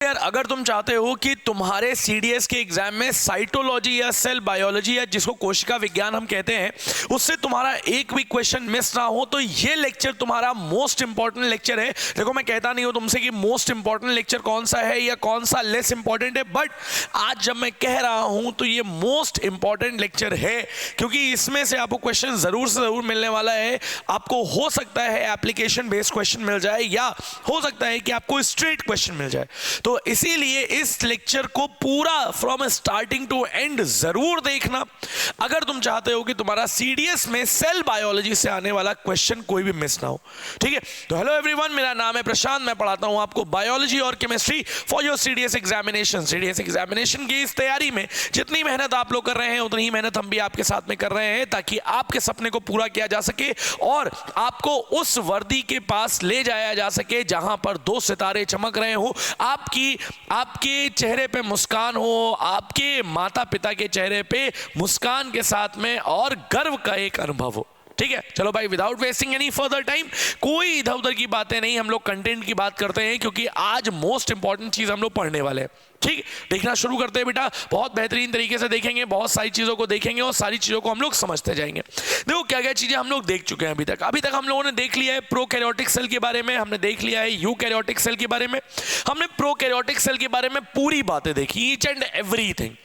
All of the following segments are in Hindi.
यार अगर तुम चाहते हो कि तुम्हारे सीडीएस के एग्जाम में साइटोलॉजी या सेल बायोलॉजी या जिसको कोशिका विज्ञान हम कहते हैं उससे तुम्हारा एक भी क्वेश्चन मिस ना हो, तो ये लेक्चर तुम्हारा मोस्ट इंपॉर्टेंट लेक्चर है। देखो मैं कहता नहीं हूं तुमसे कि मोस्ट इंपॉर्टेंट लेक्चर कौन सा है या कौन सा लेस इंपॉर्टेंट है, बट आज जब मैं कह रहा हूं तो ये मोस्ट इंपॉर्टेंट लेक्चर है, क्योंकि इसमें से आपको क्वेश्चन जरूर से जरूर मिलने वाला है। आपको हो सकता है एप्लीकेशन बेस्ड क्वेश्चन मिल जाए या हो सकता है कि आपको स्ट्रेट क्वेश्चन मिल जाए। तो इसीलिए इस लेक्चर को पूरा फ्रॉम स्टार्टिंग टू एंड जरूर देखना अगर तुम चाहते हो कि तुम्हारा सीडीएस में सेल बायोलॉजी से आने वाला क्वेश्चन कोई भी मिस ना हो। ठीक है, तो हेलो एवरीवन, मेरा नाम है प्रशांत, मैं पढ़ाता हूं आपको बायोलॉजी और chemistry for your CDS examination. CDS examination की इस तैयारी में जितनी मेहनत आप लोग कर रहे हैं उतनी ही मेहनत हम भी आपके साथ में कर रहे हैं, ताकि आपके सपने को पूरा किया जा सके और आपको उस वर्दी के पास ले जाया जा सके जहां पर 2 सितारे चमक रहे हो, आपके चेहरे पे मुस्कान हो, आपके माता पिता के चेहरे पे मुस्कान के साथ में और गर्व का एक अनुभव हो। ठीक है, चलो भाई, without wasting any further time, कोई इधर उधर की बातें नहीं, हम लोग कंटेंट की बात करते हैं, क्योंकि आज मोस्ट इंपॉर्टेंट चीज हम लोग पढ़ने वाले हैं। ठीक, देखना शुरू करते हैं बेटा। बहुत बेहतरीन तरीके से देखेंगे, बहुत सारी चीजों को देखेंगे और सारी चीजों को हम लोग समझते जाएंगे। देखो क्या क्या चीजें हम लोग देख चुके हैं अभी तक हम लोगों ने देख लिया है प्रोकैरियोटिक सेल के बारे में, हमने देख लिया है यूकैरियोटिक सेल के बारे में, हमने प्रोकैरियोटिक सेल के बारे में पूरी बातें देखी, ईच एंड एवरीथिंग।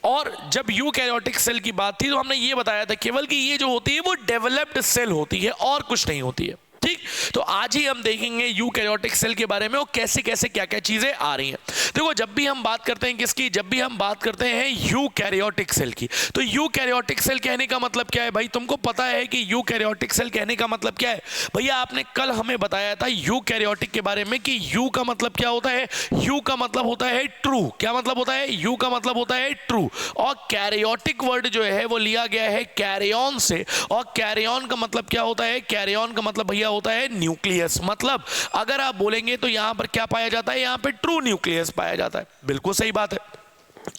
और जब यूकैरियोटिक सेल की बात थी तो हमने ये बताया था केवल कि ये जो होती है वो डेवलप्ड सेल होती है और कुछ नहीं होती है। ठीक, तो आज ही हम देखेंगे यूकैरियोटिक सेल के बारे में और कैसे कैसे क्या क्या चीजें आ रही हैं। देखो जब भी हम बात करते हैं किसकी, जब भी हम बात करते हैं यूकैरियोटिक सेल की, तो यूकैरियोटिक सेल कहने का मतलब क्या है भाई? तुमको पता है कि यूकैरियोटिक सेल कहने का मतलब क्या है? भैया आपने कल हमें बताया था यूकैरियोटिक के बारे में कि यू का मतलब क्या होता है? यू का मतलब होता है ट्रू। क्या मतलब होता है? यू का मतलब होता है ट्रू। और कैरियोटिक वर्ड जो है वो लिया गया है कैरियन से, और कैरियन का मतलब क्या होता है? कैरियन का मतलब भैया होता है न्यूक्लियस। मतलब अगर आप बोलेंगे तो यहां पर क्या पाया जाता है? यहां पे ट्रू न्यूक्लियस पाया जाता है। बिल्कुल सही बात है।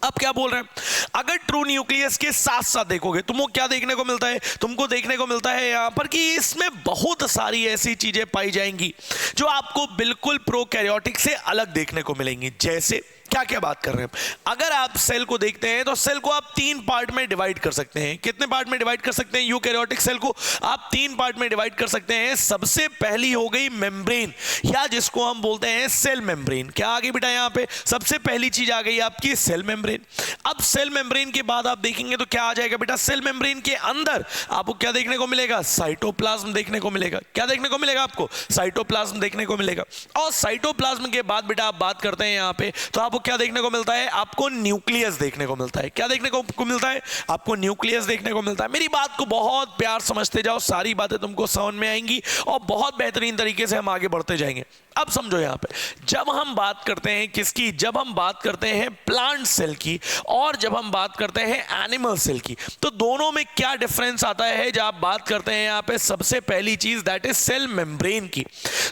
अब क्या बोल रहे हैं, अगर ट्रू न्यूक्लियस के साथ साथ देखोगे तुमको क्या देखने को मिलता है? तुमको देखने को मिलता है यहां पर कि इसमें बहुत सारी ऐसी चीजें पाई जाएंगी जो आपको बिल्कुल प्रोकैरियोटिक से अलग देखने को मिलेंगी। जैसे क्या क्या बात कर रहे हैं, अगर आप सेल को देखते हैं तो सेल को आप 3 पार्ट में डिवाइड कर सकते हैं। कितने पार्ट में डिवाइड कर सकते हैं? यूकैरियोटिक सेल को आप 3 पार्ट में डिवाइड कर सकते हैं। सबसे पहली हो गई मेम्ब्रेन, या जिसको हम बोलते हैं सेल मेम्ब्रेन। क्या आ गई बेटा? यहां पे सबसे पहली चीज आ गई आपकी सेल मेम्ब्रेन। अब सेल मेम्ब्रेन के बाद आप देखेंगे तो क्या आ जाएगा बेटा? सेल मेम्ब्रेन के अंदर आपको क्या देखने को मिलेगा? साइटोप्लाज्म देखने को मिलेगा। क्या देखने को मिलेगा आपको? साइटोप्लाज्म देखने को मिलेगा। और साइटोप्लाज्म के बाद बेटा आप बात करते हैं यहां पे, तो आपको क्या देखने को मिलता है? आपको न्यूक्लियस देखने को मिलता है। क्या देखने को मिलता है? आपको न्यूक्लियस देखने को मिलता है। मेरी बात को बहुत प्यार समझते जाओ, सारी बातें तुमको समझ में आएंगी और बहुत बेहतरीन तरीके से हम आगे बढ़ते जाएंगे। अब समझो यहां पे जब हम बात करते हैं किसकी, जब हम बात करते हैं प्लांट सेल की और जब हम बात करते हैं एनिमल सेल की, तो दोनों में क्या डिफरेंस आता है? जब आप बात करते हैं यहां पे सबसे पहली चीज दैट इज सेल मेम्ब्रेन की,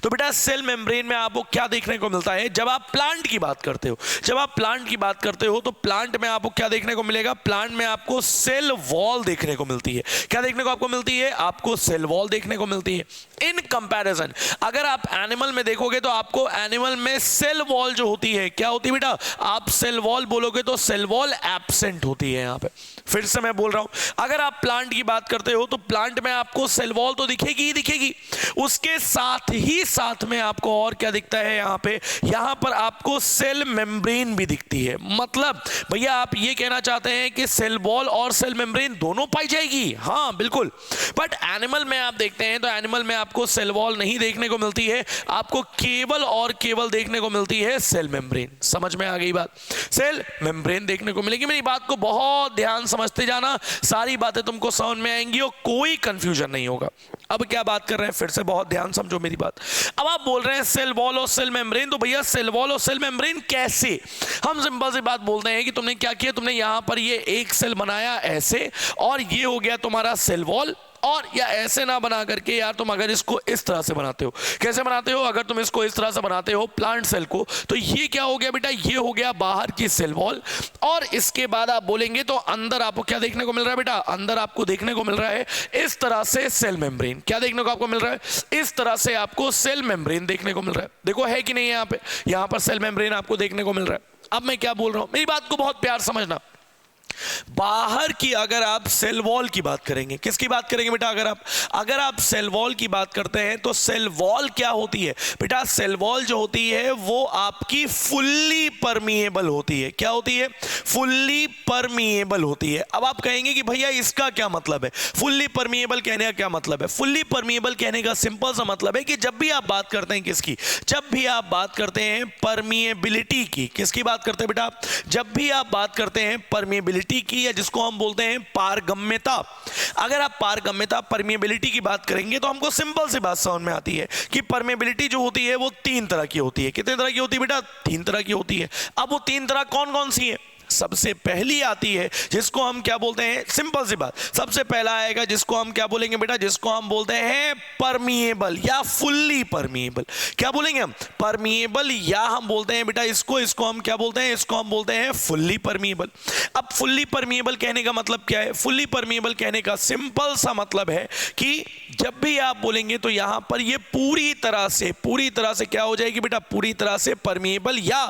तो बेटा सेल मेम्ब्रेन में आपको क्या देखने को मिलता है? जब आप प्लांट की बात करते हो, जब आप प्लांट की बात करते हो तो प्लांट में आपको क्या देखने को मिलेगा? प्लांट में आपको सेल वॉल देखने को मिलती है। क्या देखने को आपको मिलती है? आपको सेल वॉल देखने को मिलती है। इन कंपैरिजन अगर आप एनिमल में देखोगे तो आपको एनिमल में सेल वॉल जो होती है, क्या होती है बेटा? आप सेल वॉल बोलोगे तो सेल वॉल एब्सेंट होती है यहां पे। फिर से मैं बोल रहा हूं, अगर आप प्लांट की बात करते हो तो प्लांट में आपको सेल वॉल तो दिखेगी ही दिखेगी, उसके साथ ही साथ में आपको और क्या दिखता है यहां पे? यहां पर आपको सेल मेम्ब्रेन भी दिखती है। मतलब भैया आप ये कहना चाहते हैं कि सेल वॉल और सेल मेम्ब्रेन दोनों पाई जाएगी? हाँ बिल्कुल। बट एनिमल में आप देखते हैं तो एनिमल में आपको सेल वॉल नहीं देखने को मिलती है, आपको केवल और केवल देखने को मिलती है सेल मेम्ब्रेन। समझ में आ गई बात? सेल मेम्ब्रेन देखने को मिलेगी। मेरी बात को बहुत ध्यान समझते जाना, सारी बातें तुमको समझ में आएंगी और कोई कंफ्यूजन नहीं होगा। अब क्या बात कर रहे हैं, फिर से बहुत ध्यान समझो मेरी बात। अब आप बोल रहे हैं सेल वॉल और सेल मेम्ब्रेन, तो भैया सेल वॉल और सेल मेम्ब्रेन कैसे? हम सिंपल सी बात बोलते हैं कि तुमने क्या किया, तुमने यहां पर ये एक सेल बनाया ऐसे और ये हो गया तुम्हारा सेल वॉल, और या ऐसे ना बना करके यार तुम अगर इसको इस तरह से बनाते हो, कैसे बनाते हो, अगर तुम इसको इस तरह से बनाते हो प्लांट सेल को, तो ये क्या हो गया बेटा, ये हो गया बाहर की सेल वॉल। और इसके बाद आप बोलेंगे तो अंदर आपको क्या देखने को मिल रहा है बेटा, अंदर आपको देखने को मिल रहा है इस तरह से सेल मेम्ब्रेन। क्या देखने को आपको मिल रहा है, इस तरह से आपको सेल मेम्ब्रेन देखने को मिल रहा है। देखो है कि नहीं, यहां पर सेल मेम्ब्रेन आपको देखने को मिल रहा है। अब मैं क्या बोल रहा हूं, मेरी बात को बहुत प्यार समझना। बाहर की अगर आप सेल वॉल की बात करेंगे, किसकी बात करेंगे बेटा, अगर आप सेल वॉल की बात करते हैं तो सेल वॉल क्या होती है बेटा, सेल वॉल जो होती है वो आपकी फुल्ली परमिएबल होती है। क्या होती है, फुल्ली परमिएबल होती है। अब आप कहेंगे कि भैया इसका क्या मतलब है, फुल्ली परमिएबल कहने का क्या मतलब है। फुल्ली परमिएबल कहने का सिंपल सा मतलब है कि जब भी आप बात करते हैं किसकी, जब भी आप बात करते हैं परमिएबिलिटी की, किसकी बात करते हैं बेटा, जब भी आप बात करते हैं परमिएबिलिटी की, या जिसको हम बोलते हैं पारगम्यता। अगर आप पारगम्यता परमिएबिलिटी की बात करेंगे तो हमको सिंपल सी बात समझ में आती है कि परमिएबिलिटी जो होती है वो 3 तरह की होती है। कितने तरह की होती है बेटा, 3 तरह की होती है। अब वो 3 तरह कौन कौन सी है, सबसे पहली आती है जिसको हम क्या बोलते हैं, सिंपल सी बात, सबसे पहला आएगा जिसको हम क्या बोलेंगे बेटा, जिसको हम बोलते हैं परमिएबल या फुल्ली परमिएबल। क्या बोलेंगे हम, परमिएबल, या हम बोलते हैं बेटा इसको हम क्या बोलते हैं, इसको हम बोलते हैं फुल्ली परमिएबल। अब फुल्ली परमिएबल कहने का मतलब क्या है, फुल्ली परमिएबल कहने का सिंपल सा मतलब है कि जब भी आप बोलेंगे तो यहां पर ये पूरी तरह से क्या हो जाएगी बेटा, पूरी तरह से परमिएबल। या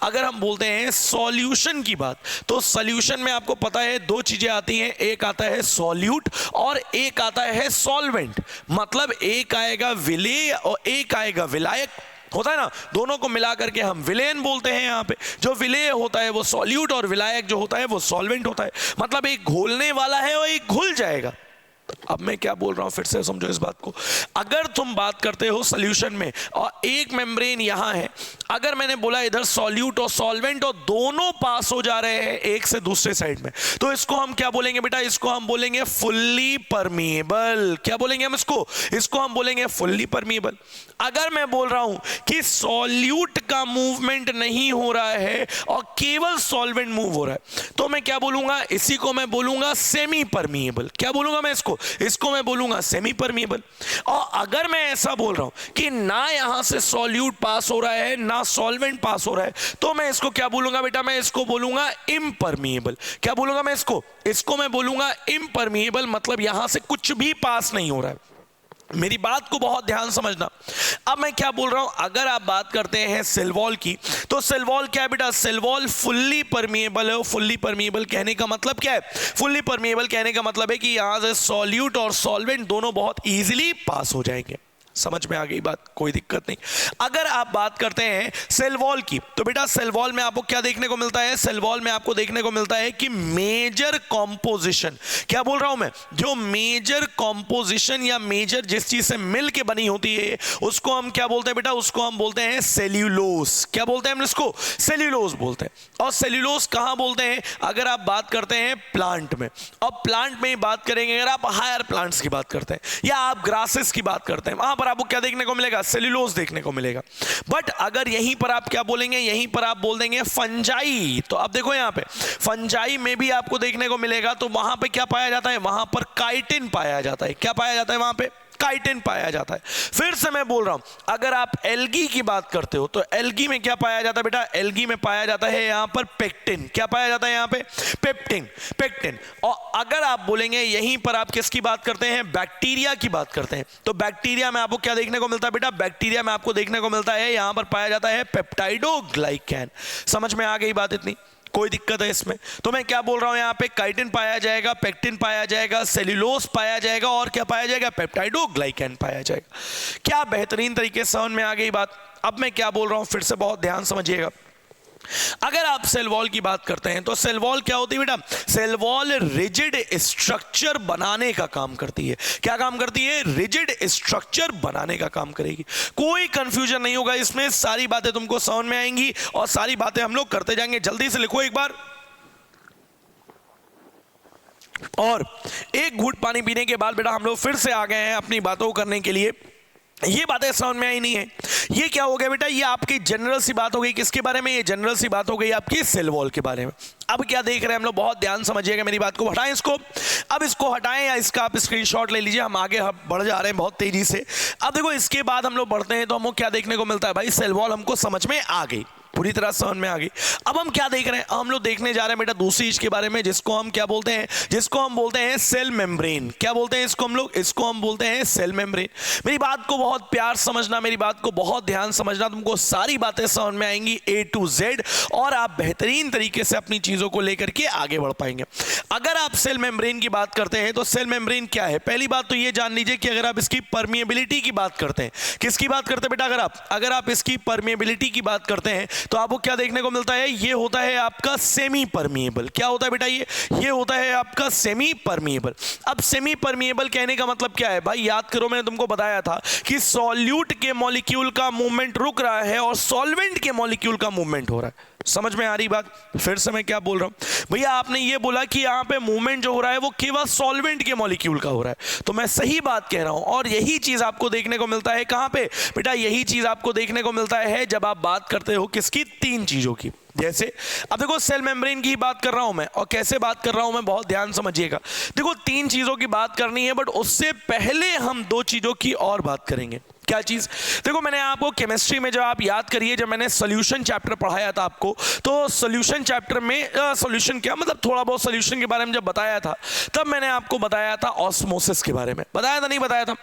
अगर हम बोलते हैं सॉल्यूशन की बात, तो सॉल्यूशन में आपको पता है 2 चीजें आती हैं, एक आता है सॉल्यूट और एक आता है सॉल्वेंट। मतलब एक आएगा विलेय और एक आएगा विलायक, होता है ना, दोनों को मिला करके हम विलेन बोलते हैं। यहां पे जो विलेय होता है वो सॉल्यूट और विलायक जो होता है वो सॉल्वेंट होता है। मतलब एक घोलने वाला है और एक घुल जाएगा। अब मैं क्या बोल रहा हूं, फिर से समझो इस बात को। अगर तुम बात करते हो सॉल्यूशन में और एक मेम्ब्रेन यहां है, अगर मैंने बोला इधर सॉल्यूट और सॉल्वेंट और दोनों पास हो जा रहे हैं एक से दूसरे साइड में, तो इसको हम क्या बोलेंगे बेटा, इसको हम बोलेंगे फुल्ली परमिएबल। क्या बोलेंगे हम इसको हम बोलेंगे फुल्ली परमिएबल। अगर मैं बोल रहा हूं कि सॉल्यूट का मूवमेंट नहीं हो रहा है और केवल सॉल्वेंट मूव हो रहा है, तो मैं क्या बोलूंगा, इसी को मैं बोलूंगा सेमी परमिएबल। क्या बोलूंगा मैं इसको मैं बोलूंगा सेमी परमिएबल। और अगर मैं ऐसा बोल रहा हूं कि ना यहां से सॉल्यूट पास हो रहा है ना सॉल्वेंट पास हो रहा है, तो मैं इसको क्या बोलूंगा बेटा, मैं इसको बोलूंगा इम्परमिएबल। क्या बोलूंगा मैं इसको मैं बोलूंगा इम्परमिएबल। मतलब यहां से कुछ भी पास नहीं हो रहा है। मेरी बात को बहुत ध्यान समझना। अब मैं क्या बोल रहा हूं, अगर आप बात करते हैं सेल वॉल की, तो सेल वॉल क्या है बेटा, सेल वॉल फुल्ली परमिएबल है। फुल्ली परमिएबल कहने का मतलब क्या है, फुल्ली परमिएबल कहने का मतलब है कि यहां से सॉल्यूट और सॉल्वेंट दोनों बहुत इजीली पास हो जाएंगे। समझ में आ गई बात, कोई दिक्कत नहीं। अगर आप बात करते हैं सेल वॉल की, तो बेटा सेल वॉल में आपको क्या देखने को मिलता है, सेल वॉल में आपको देखने को मिलता है कि मेजर कॉम्पोजिशन, क्या बोल रहा हूं मैं, जो मेजर कॉम्पोजिशन या मेजर जिस चीज से मिल के बनी होती है उसको हम क्या बोलते हैं बेटा, उसको हम बोलते हैं सेल्यूलोज। क्या बोलते हैं हम इसको, सेल्यूलोज बोलते हैं। और सेल्यूलोज कहां बोलते हैं, अगर आप बात करते हैं प्लांट में, और प्लांट में बात करेंगे अगर आप हायर प्लांट्स की बात करते हैं या आप ग्रासेस की बात करते हैं, वहां आपको क्या देखने को मिलेगा, सेल्यूलोज देखने को मिलेगा। बट अगर यहीं पर आप क्या बोलेंगे, यहीं पर आप बोल देंगे फंजाई, तो अब देखो यहां पे फंजाई में भी आपको देखने को मिलेगा। तो वहां पे क्या पाया जाता है, वहां पर काइटिन पाया जाता है। क्या पाया जाता है वहां पे, काइटिन पाया जाता है। फिर से मैं बोल रहा हूं, अगर आप एल्गी की बात करते हो तो एल्गी में क्या पाया जाता है बेटा, एल्गी में पाया जाता है यहां पर पेक्टिन। क्या पाया जाता है यहां पे, पेक्टिन। और अगर आप बोलेंगे यहीं पर आप किसकी बात करते हैं, बैक्टीरिया की बात करते हैं, तो बैक्टीरिया में आपको क्या देखने को मिलता है बेटा, बैक्टीरिया में आपको देखने को मिलता है यहां पर पाया जाता है पेप्टाइडोग्लाइकैन। समझ में आ गई बात इतनी, कोई दिक्कत है इसमें। तो मैं क्या बोल रहा हूं, यहां पे काइटिन पाया जाएगा, पेक्टिन पाया जाएगा, सेल्यूलोज पाया जाएगा और क्या पाया जाएगा, पेप्टाइडोग्लाइकैन पाया जाएगा। क्या बेहतरीन तरीके से समझ में आ गई बात। अब मैं क्या बोल रहा हूं, फिर से बहुत ध्यान समझिएगा। अगर आप सेल वॉल की बात करते हैं तो सेल वॉल क्या होती है बेटा, सेल वॉल रिजिड स्ट्रक्चर बनाने का काम करती है। क्या काम करती है, रिजिड स्ट्रक्चर बनाने का काम करेगी। कोई कंफ्यूजन नहीं होगा इसमें, सारी बातें तुमको समझ में आएंगी और सारी बातें हम लोग करते जाएंगे। जल्दी से लिखो एक बार, और एक घूंट पानी पीने के बाद बेटा हम लोग फिर से आ गए हैं अपनी बातों को करने के लिए। ये बातें समझ में आई नहीं है ये क्या हो गया बेटा, ये आपकी जनरल सी बात हो गई किसके बारे में, ये जनरल सी बात हो गई आपकी सेल वॉल के बारे में। अब क्या देख रहे हैं हम लोग, बहुत ध्यान समझिएगा मेरी बात को, हटाएं इसको, अब इसको हटाएं या इसका आप स्क्रीनशॉट ले लीजिए, हम आगे बढ़ जा रहे हैं बहुत तेजी से। अब देखो इसके बाद हम लोग बढ़ते हैं तो हमको क्या देखने को मिलता है भाई, सेल वॉल हमको समझ में आ गई, पूरी तरह समझ में आ गई। अब हम क्या देख रहे हैं, हम लोग देखने जा रहे हैं बेटा दूसरी चीज के बारे में जिसको हम क्या बोलते हैं, जिसको हम बोलते हैं सेल मेम्ब्रेन। क्या बोलते हैं इसको हम लोग, इसको हम बोलते हैं सेल मेम्ब्रेन। मेरी बात को बहुत प्यार समझना, मेरी बात को बहुत ध्यान समझना, तुमको सारी बातें समझ में आएंगी A to Z और आप बेहतरीन तरीके से अपनी चीजों को लेकर के आगे बढ़ पाएंगे। अगर आप सेल मेम्ब्रेन की बात करते हैं तो सेल मेम्ब्रेन क्या है, पहली बात तो ये जान लीजिए कि अगर आप इसकी परमिएबिलिटी की बात करते हैं, किसकी बात करते हैं बेटा, अगर आप इसकी परमिएबिलिटी की बात करते हैं तो आपको क्या देखने को मिलता है, ये होता है आपका सेमी परमिएबल। क्या होता है बेटा, ये होता है आपका सेमी परमिएबल। अब सेमी परमिएबल कहने का मतलब क्या है भाई, याद करो मैंने तुमको बताया था कि सॉल्यूट के मॉलिक्यूल का मूवमेंट रुक रहा है और सॉल्वेंट के मॉलिक्यूल का मूवमेंट हो रहा है। समझ में आ रही बात, फिर से मैं क्या बोल रहा हूं भैया, आपने ये बोला कि यहां पे मूवमेंट जो हो रहा है वो केवल सॉल्वेंट के मॉलिक्यूल का हो रहा है, तो मैं सही बात कह रहा हूं। और यही चीज आपको देखने को मिलता है कहां पे बेटा, यही चीज आपको देखने को मिलता है जब आप बात करते हो किसकी, तीन चीजों की। जैसे अब देखो सेल मेम्ब्रेन की बात कर रहा हूं मैं, और कैसे बात कर रहा हूं मैं, बहुत ध्यान समझिएगा। देखो तीन चीजों की बात करनी है, बट उससे पहले हम दो चीजों की और बात करेंगे। क्या चीज, देखो मैंने आपको केमिस्ट्री में, जब आप याद करिए जब मैंने सॉल्यूशन चैप्टर पढ़ाया था आपको, तो सॉल्यूशन चैप्टर में सॉल्यूशन क्या मतलब थोड़ा बहुत सॉल्यूशन के बारे में जब बताया था, तब मैंने आपको बताया था ऑस्मोसिस के बारे में, बताया था नहीं बताया था।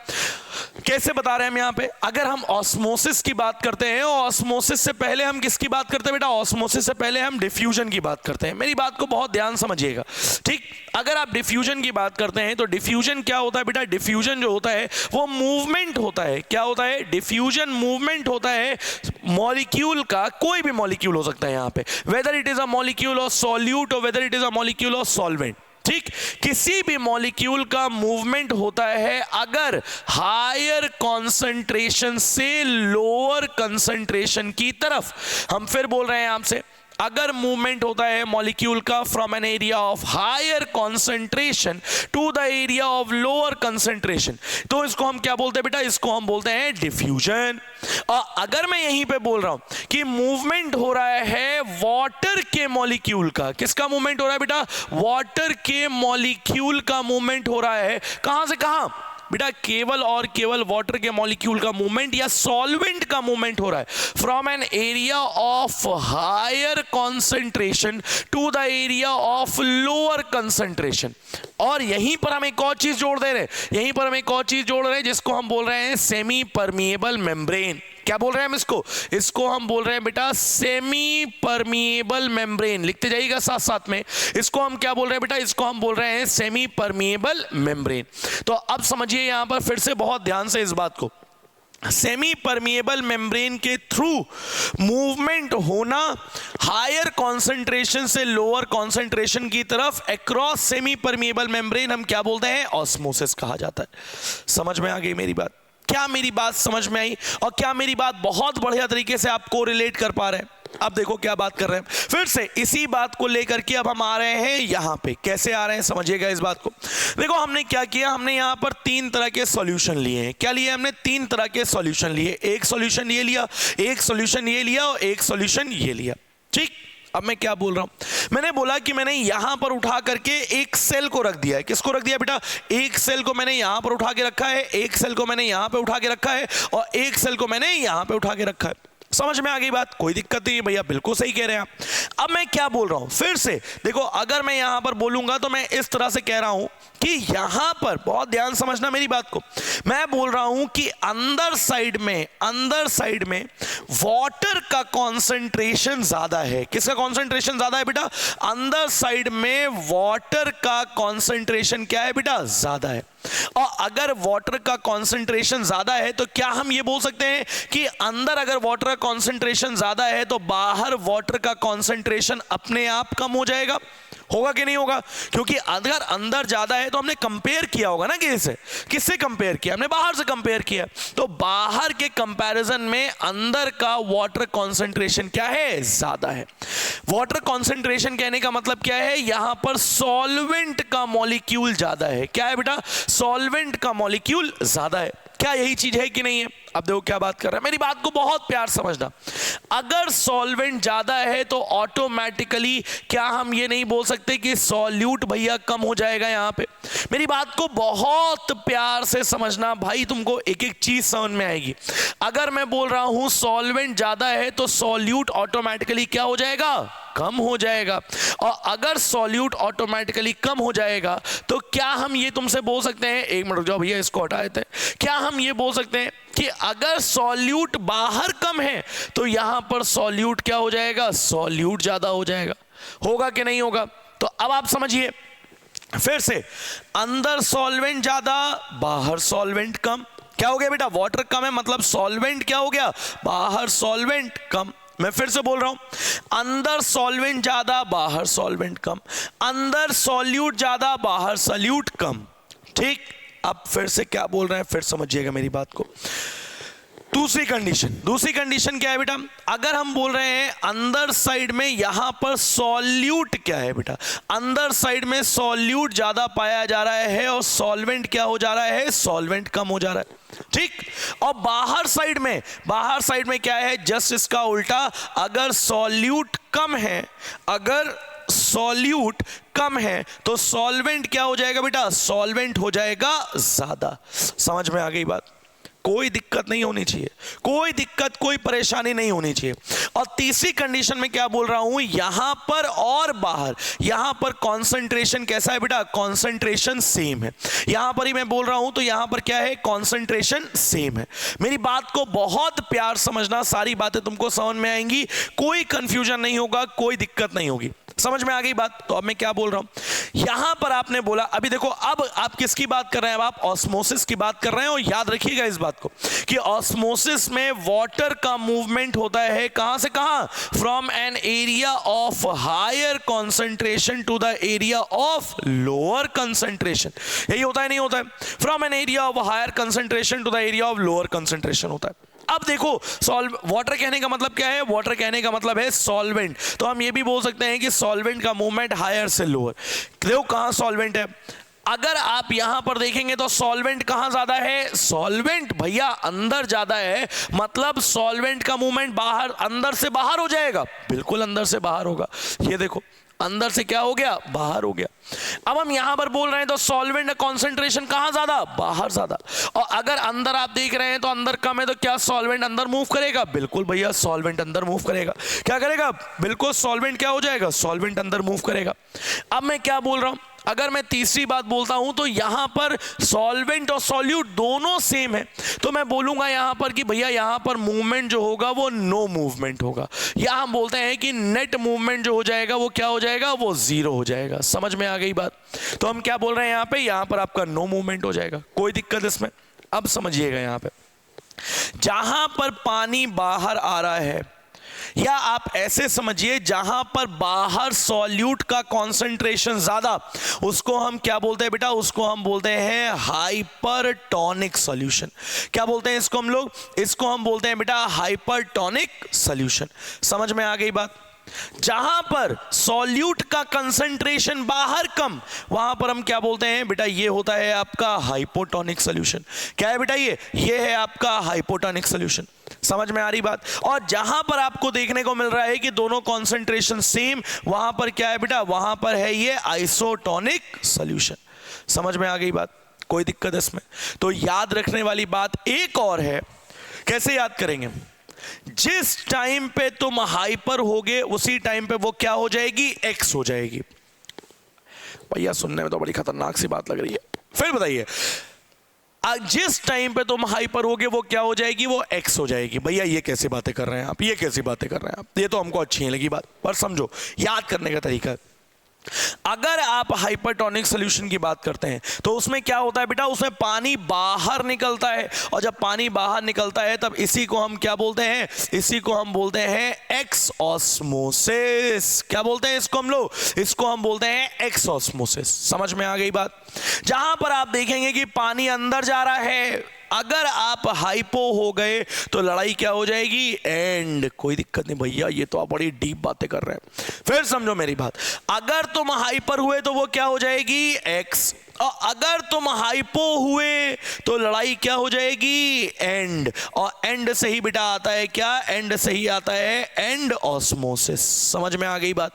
कैसे बता रहे हैं हम यहाँ पे, अगर हम ऑस्मोसिस की बात करते हैं, ऑस्मोसिस से पहले हम किसकी बात करते हैं बेटा, ऑस्मोसिस से पहले हम डिफ्यूजन की बात करते हैं। मेरी बात को बहुत ध्यान समझिएगा, ठीक। अगर आप डिफ्यूजन की बात करते हैं तो डिफ्यूजन क्या होता है बेटा, डिफ्यूजन जो होता है वो मूवमेंट होता है। क्या होता है, डिफ्यूजन मूवमेंट होता है मॉलिक्यूल का, कोई भी मॉलिक्यूल हो सकता है यहाँ पे, whether it is a molecule of solute और whether it is a molecule of solvent, ठीक। किसी भी मॉलिक्यूल का मूवमेंट होता है अगर हायर कॉन्सेंट्रेशन से लोअर कंसंट्रेशन की तरफ, हम फिर बोल रहे हैं आपसे, अगर मूवमेंट होता है मॉलिक्यूल का from an area of higher concentration to the area of lower concentration, तो इसको हम क्या बोलते हैं बेटा, इसको हम बोलते हैं डिफ्यूजन। और अगर मैं यहीं पे बोल रहा हूं कि मूवमेंट हो रहा है वाटर के मॉलिक्यूल का, किसका मूवमेंट हो रहा है बेटा, वाटर के मॉलिक्यूल का मूवमेंट हो रहा है, कहां से कहां बेटा, केवल और केवल वाटर के मॉलिक्यूल का मूवमेंट या सॉल्वेंट का मूवमेंट हो रहा है from an area of higher concentration to the area of lower concentration. और यहीं पर हम एक और चीज जोड़ दे रहे हैं, यहीं पर हम एक और चीज जोड़ रहे हैं जिसको हम बोल रहे हैं सेमी परमिएबल मेम्ब्रेन। क्या बोल रहे हैं हम इसको हम बोल रहे हैं बेटा सेमी परमिएबल मेम्ब्रेन, लिखते जाइएगा साथ साथ में। इसको हम क्या बोल रहे हैं बेटा, इसको हम बोल रहे हैं सेमी परमिएबल मेम्ब्रेन। तो अब समझिए यहां पर फिर से बहुत ध्यान से इस बात को, सेमी परमिएबल मेम्ब्रेन के थ्रू मूवमेंट होना हायर कॉन्सेंट्रेशन से लोअर कॉन्सेंट्रेशन की तरफ अक्रॉस सेमी परमिएबल मेम्ब्रेन हम क्या बोलते हैं, ऑस्मोसिस कहा जाता है। समझ में आ गई मेरी बात, क्या मेरी बात समझ में आई, और क्या मेरी बात बहुत बढ़िया तरीके से आपको रिलेट कर पा रहे हैं। अब देखो क्या बात कर रहे हैं, फिर से इसी बात को लेकर के अब हम आ रहे हैं यहां पे, कैसे आ रहे हैं समझिएगा इस बात को। देखो हमने क्या किया, हमने यहां पर तीन तरह के सॉल्यूशन लिए हैं। क्या लिए हमने, तीन तरह के सॉल्यूशन लिए, एक सॉल्यूशन ये लिया, एक सॉल्यूशन ये लिया और एक सॉल्यूशन ये लिया, ठीक। अब मैं क्या बोल रहा हूं, मैंने बोला कि मैंने यहां पर उठा करके एक सेल को रख दिया है, किसको रख दिया बेटा, एक सेल को मैंने यहां पर उठा के रखा है, एक सेल को मैंने यहां पे उठा के रखा है और एक सेल को मैंने यहां पे उठा के रखा है। समझ में आ गई बात, कोई दिक्कत नहीं है भैया, बिल्कुल सही कह रहे हैं आप। अब मैं क्या बोल रहा हूं, फिर से देखो, अगर मैं यहां पर बोलूंगा तो मैं इस तरह से कह रहा हूं कि यहां पर बहुत ध्यान समझना मेरी बात को, मैं बोल रहा हूं कि अंदर साइड में वाटर का कॉन्सेंट्रेशन ज्यादा है। किसका कॉन्सेंट्रेशन ज्यादा है बेटा, अंदर साइड में वाटर का कॉन्सेंट्रेशन क्या है बेटा, ज्यादा है। और अगर वाटर का कॉन्सेंट्रेशन ज्यादा है तो क्या हम ये बोल सकते हैं कि अंदर अगर वाटर का कॉन्सेंट्रेशन ज्यादा है तो बाहर वाटर का कॉन्सेंट्रेशन अपने आप कम हो जाएगा, होगा कि नहीं होगा, क्योंकि अगर अंदर ज्यादा है तो हमने कंपेयर किया होगा ना, किससे कंपेयर किया, हमने बाहर से कंपेयर किया, तो बाहर के कंपैरिजन में अंदर का वाटर कॉन्सेंट्रेशन क्या है, ज्यादा है। वाटर कॉन्सेंट्रेशन कहने का मतलब क्या है, यहां पर सॉल्वेंट का मॉलिक्यूल ज्यादा है। क्या है बेटा, सॉल्वेंट का मॉलिक्यूल ज्यादा है। क्या यही चीज है कि नहीं है? अब देखो क्या बात कर रहा है, मेरी बात को बहुत प्यार समझना। अगर सॉल्वेंट ज्यादा है तो ऑटोमेटिकली क्या हम ये नहीं बोल सकते कि सॉल्यूट भैया कम हो जाएगा? यहां पे मेरी बात को बहुत प्यार से समझना भाई, तुमको एक एक चीज समझ में आएगी। अगर मैं बोल रहा हूं सॉल्वेंट ज्यादा है तो सॉल्यूट ऑटोमेटिकली क्या हो जाएगा? कम हो जाएगा। और अगर सॉल्यूट ऑटोमेटिकली कम हो जाएगा तो क्या हम ये तुमसे बोल सकते हैं, एक मिनट रुक जाओ भैया इसको हटा देते हैं, क्या हम ये बोल सकते हैं कि अगर सॉल्यूट बाहर कम है तो यहां पर सॉल्यूट क्या हो जाएगा? सॉल्यूट ज्यादा हो जाएगा। होगा कि नहीं होगा? तो अब आप समझिए फिर से, अंदर सॉल्वेंट ज्यादा बाहर सॉल्वेंट कम। क्या हो गया बेटा? वाटर कम है मतलब सॉल्वेंट क्या हो गया? बाहर सॉल्वेंट कम। मैं फिर से बोल रहा हूं, अंदर सॉल्वेंट ज्यादा बाहर सॉल्वेंट कम, अंदर सॉल्यूट ज्यादा बाहर सॉल्यूट कम। ठीक, अब फिर से क्या बोल रहे हैं फिर समझिएगा मेरी बात को। दूसरी कंडीशन क्या है बेटा? अगर हम बोल रहे हैं अंदर साइड में यहां पर सॉल्यूट क्या है बेटा? अंदर साइड में सॉल्यूट ज्यादा पाया जा रहा है और सॉल्वेंट क्या हो जा रहा है? सॉल्वेंट कम हो जा रहा है। ठीक, और बाहर साइड में क्या है? जस्ट इसका उल्टा। अगर सॉल्यूट कम है, अगर सॉल्यूट कम है तो सॉल्वेंट क्या हो जाएगा बेटा? सॉल्वेंट हो जाएगा ज्यादा। समझ में आ गई बात? कोई दिक्कत नहीं होनी चाहिए, कोई दिक्कत कोई परेशानी नहीं होनी चाहिए। और तीसरी कंडीशन में क्या बोल रहा हूं, यहां पर और बाहर, यहां पर कॉन्सेंट्रेशन कैसा है बेटा? कॉन्सेंट्रेशन सेम है। यहां पर ही मैं बोल रहा हूं तो यहां पर क्या है? कॉन्सेंट्रेशन सेम है। मेरी बात को बहुत प्यार समझना, सारी बातें तुमको समझ में आएंगी, कोई कंफ्यूजन नहीं होगा, कोई दिक्कत नहीं होगी। समझ में आ गई बात? तो अब मैं क्या बोल रहा हूं, यहां पर आपने बोला, अभी देखो अब आप किसकी बात कर रहे हैं? अब आप ऑस्मोसिस की बात कर रहे हैं। और याद रखिएगा इस बात को कि ऑस्मोसिस में वाटर का मूवमेंट होता है कहां से कहां? From an area of higher concentration to the area of lower concentration. यही होता है नहीं होता है? From an area of higher concentration to the area of lower concentration होता है। अब देखो वाटर कहने का मतलब क्या है? वाटर कहने का मतलब है सॉल्वेंट। तो हम ये भी बोल सकते हैं कि सॉल्वेंट का मूवमेंट हायर से लोअर। देखो कहां सॉल्वेंट है, अगर आप यहां पर देखेंगे तो सॉल्वेंट कहां ज्यादा है? सॉल्वेंट भैया अंदर ज्यादा है, मतलब सॉल्वेंट का मूवमेंट बाहर, अंदर से बाहर हो जाएगा। बिल्कुल अंदर से बाहर होगा। ये देखो अंदर से क्या हो गया? बाहर हो गया। अब हम यहां पर बोल रहे हैं तो सॉल्वेंट का कॉन्सेंट्रेशन कहां ज्यादा? बाहर ज्यादा। और अगर अंदर आप देख रहे हैं तो अंदर कम है, तो क्या सॉल्वेंट अंदर मूव करेगा? बिल्कुल भैया सॉल्वेंट अंदर मूव करेगा। क्या करेगा? बिल्कुल सॉल्वेंट क्या हो जाएगा? सॉल्वेंट अंदर मूव करेगा। अब मैं क्या बोल रहा हूं, अगर मैं तीसरी बात बोलता हूं तो यहां पर सॉल्वेंट और सॉल्यूट दोनों सेम है, तो मैं बोलूंगा यहां पर कि भैया यहां पर मूवमेंट जो होगा वो नो मूवमेंट होगा, या हम बोलते हैं कि नेट मूवमेंट जो हो जाएगा वो क्या हो जाएगा? वो जीरो हो जाएगा। समझ में आ गई बात? तो हम क्या बोल रहे हैं यहां पर आपका नो मूवमेंट हो जाएगा, कोई दिक्कत इसमें? अब समझिएगा, यहां पे जहां पर पानी बाहर आ रहा है, या आप ऐसे समझिए जहां पर बाहर सॉल्यूट का कॉन्सेंट्रेशन ज्यादा, उसको हम क्या बोलते हैं बेटा? उसको हम बोलते हैं हाइपरटोनिक सॉल्यूशन। क्या बोलते हैं इसको हम लोग? इसको हम बोलते हैं बेटा हाइपरटोनिक सॉल्यूशन। समझ में आ गई बात? जहां पर सॉल्यूट का कंसंट्रेशन बाहर कम, वहां पर हम क्या बोलते हैं बेटा? ये होता है आपका हाइपोटोनिक सॉल्यूशन। क्या है बेटा? ये है आपका हाइपोटोनिक सॉल्यूशन। समझ में आ रही बात? और जहां पर आपको देखने को मिल रहा है कि दोनों कॉन्सेंट्रेशन सेम, वहां पर क्या है बेटा? वहां पर है ये आइसोटोनिक सॉल्यूशन। समझ में आ गई बात? कोई दिक्कत इसमें? तो याद रखने वाली बात एक और है। कैसे याद करेंगे? जिस टाइम पे तुम हाइपर होगे उसी टाइम पे वो क्या हो जाएगी? एक्स हो जाएगी। भैया सुनने में तो बड़ी खतरनाक सी बात लग रही है, फिर बताइए। जिस टाइम पे तुम हाइपर होगे वो क्या हो जाएगी? वो एक्स हो जाएगी। भैया ये कैसी बातें कर रहे हैं आप? ये कैसी बातें कर रहे हैं आप? ये तो हमको अच्छी नहीं लगी बात, पर समझो याद करने का तरीका। अगर आप हाइपरटोनिक सॉल्यूशन की बात करते हैं तो उसमें क्या होता है बेटा? उसमें पानी बाहर निकलता है, और जब पानी बाहर निकलता है तब इसी को हम क्या बोलते हैं? इसी को हम बोलते हैं एक्स ऑस्मोसिस। क्या बोलते हैं इसको हम लोग? इसको हम बोलते हैं एक्स ऑस्मोसिस। समझ में आ गई बात? जहां पर आप देखेंगे कि पानी अंदर जा रहा है, अगर आप हाइपो हो गए तो लड़ाई क्या हो जाएगी? एंड। कोई दिक्कत नहीं भैया, ये तो आप बड़ी डीप बातें कर रहे हैं। फिर समझो मेरी बात, अगर तुम हाइपर हुए तो वो क्या हो जाएगी? एक्स। और अगर तुम हाइपो हुए तो लड़ाई क्या हो जाएगी? एंड। और एंड से ही बेटा आता है क्या? एंड से ही आता है एंड ऑस्मोसिस। समझ में आ गई बात?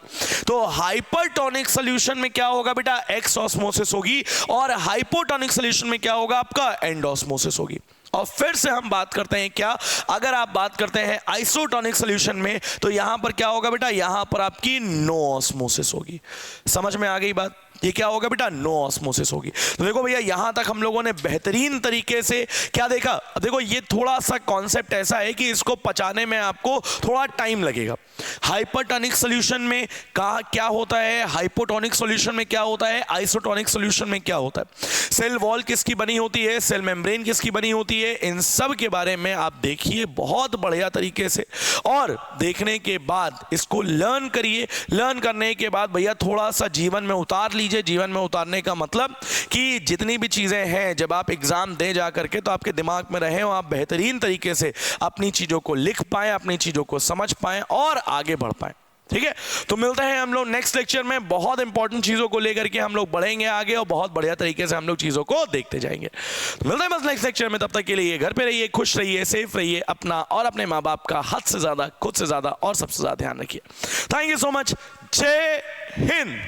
तो हाइपरटोनिक सॉल्यूशन में क्या होगा बेटा? एक्स ऑस्मोसिस होगी, और हाइपोटोनिक सॉल्यूशन में क्या होगा आपका? एंड ऑस्मोसिस होगी। और फिर से हम बात करते हैं क्या, अगर आप बात करते हैं आइसोटोनिक सॉल्यूशन में, तो यहां पर क्या होगा बेटा? यहां पर आपकी नो ऑस्मोसिस होगी। समझ में आ गई बात? ये क्या होगा बेटा? नो ऑस्मोसिस होगी। तो देखो भैया, यहां तक हम लोगों ने बेहतरीन तरीके से क्या देखा। अब देखो, ये थोड़ा सा कॉन्सेप्ट ऐसा है कि इसको पचाने में आपको थोड़ा टाइम लगेगा। हाइपरटोनिक सॉल्यूशन में क्या होता है, हाइपोटोनिक सॉल्यूशन में क्या होता है, आइसोटोनिक सॉल्यूशन में क्या होता है, सेल वॉल किसकी बनी होती है, सेल मेम्ब्रेन किसकी बनी होती है, इन सब के बारे में आप देखिए बहुत बढ़िया तरीके से। और देखने के बाद इसको लर्न करिए। लर्न करने के बाद भैया थोड़ा सा जीवन में उतार लीजिए। जीवन में उतारने का मतलब कि जितनी भी चीजें हैं, जब आप एग्जाम दे जा करके, तो आपके दिमाग में रहे, आप बेहतरीन तरीके से अपनी चीजों को लिख पाएं, अपनी चीजों को समझ पाएं और आगे बढ़ पाएं। ठीक है, तो मिलते हैं हम लोग नेक्स्ट लेक्चर में। बहुत इंपॉर्टेंट चीजों को लेकर के हम लोग बढ़ेंगे आगे, और बहुत बढ़िया तरीके से हम लोग चीजों को देखते जाएंगे। तो मिलते हैं बस नेक्स्ट लेक्चर में। तब तक के लिए घर पे रहिए, खुश रहिए, सेफ रहिए, अपना और अपने माँ बाप का हद से ज्यादा, खुद से ज्यादा और सबसे ज्यादा ध्यान रखिए। Thank you so much. जय हिंद।